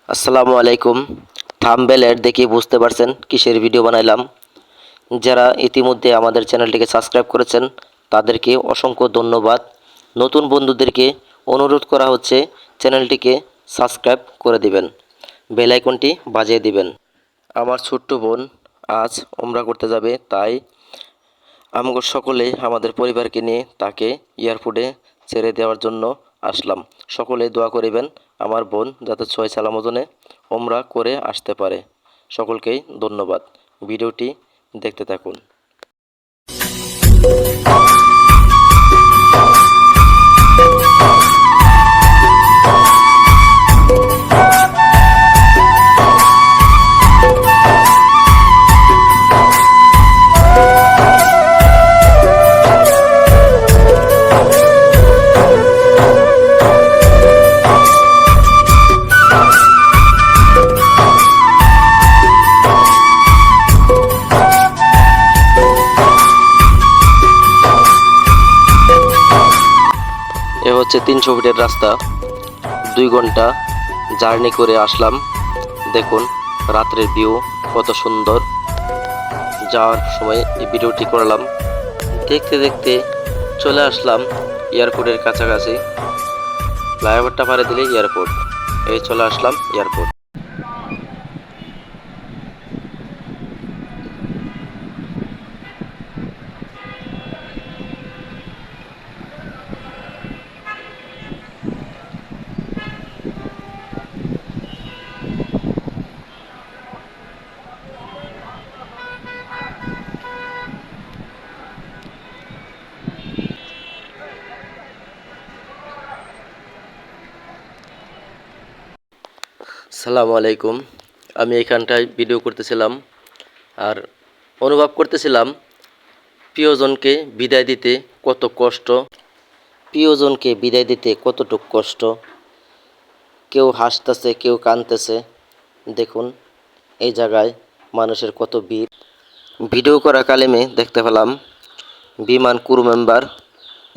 আসসালামু আলাইকুম। থাম্বনেল দেখে বুঝতে পারছেন কিসের ভিডিও বানাইলাম। যারা ইতিমধ্যে আমাদের চ্যানেলটিকে সাবস্ক্রাইব করেছেন তাদেরকে অসংখ্য ধন্যবাদ। নতুন বন্ধুদেরকে অনুরোধ করা হচ্ছে চ্যানেলটিকে সাবস্ক্রাইব করে দিবেন, বেল আইকনটি বাজিয়ে দিবেন। আমার ছোট্ট বোন আজ উমরা করতে যাবে, তাই আমরা সকলে আমাদের পরিবারকে নিয়ে তাকে এয়ারপোর্টে ছেড়ে দেওয়ার জন্য আসলাম। সকলে দোয়া করিবেন আমার বোন যাতে সহি সালামতে উমরা করে আসতে পারে। সকলকেই ধন্যবাদ। ভিডিওটি দেখতে থাকুন। এ হচ্ছে 300 ফিটের রাস্তা, 2 ঘন্টা জার্নি করে আসলাম। দেখুন রাত্রের ভিউ কত সুন্দর। যাওয়ার সময় এই ভিডিওটি করলাম। দেখতে দেখতে চলে আসলাম এয়ারপোর্টের কাছাকাছি। ফ্লাইওভারটা পারে দিলে এয়ারপোর্ট। এই চলে আসলাম এয়ারপোর্ট। আসসালামু আলাইকুম। আমি এখানটায় ভিডিও করতেছিলাম আর অনুভব করতেছিলাম প্রিয়জনকে বিদায় দিতে কত কষ্ট, প্রিয়জনকে বিদায় দিতে কতটুক কষ্ট। কেউ হাসতেছে, কেউ কাঁদতেছে। দেখুন এই জায়গায় মানুষের কত ভিড়। ভিডিও করা কালেমে দেখতে পেলাম বিমান ক্রু মেম্বার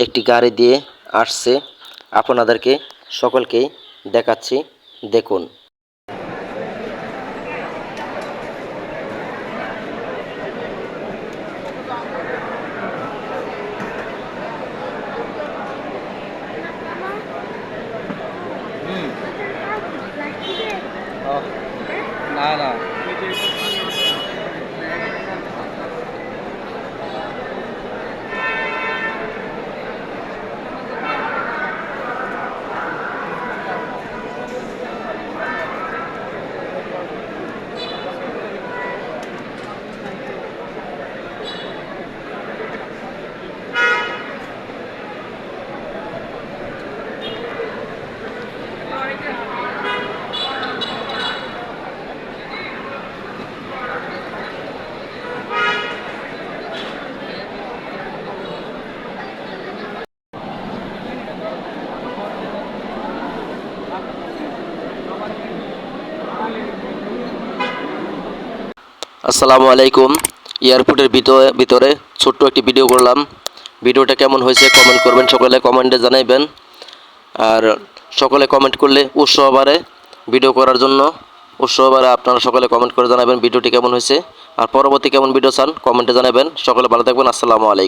একটি গাড়ি দিয়ে আসছে। আপনাদেরকে সকলকেই দেখাচ্ছি, দেখুন। না না আসসালামু আলাইকুম। এয়ারপোর্টের ভিতরে ছোট্ট একটি ভিডিও করলাম। ভিডিওটা কেমন হয়েছে কমেন্ট করবেন, সকলে কমেন্টে জানাইবেন। আর সকলে কমেন্ট করলে উৎসাহ বাড়ে ভিডিও করার জন্য। উৎসাহ বাড়ে, আপনারা সকলে কমেন্ট করে জানাবেন ভিডিওটি কেমন হয়েছে। আর পরবর্তী কেমন ভিডিও চান কমেন্টে জানাবেন। সকলে ভালো থাকবেন। আসসালামু আলাইকুম।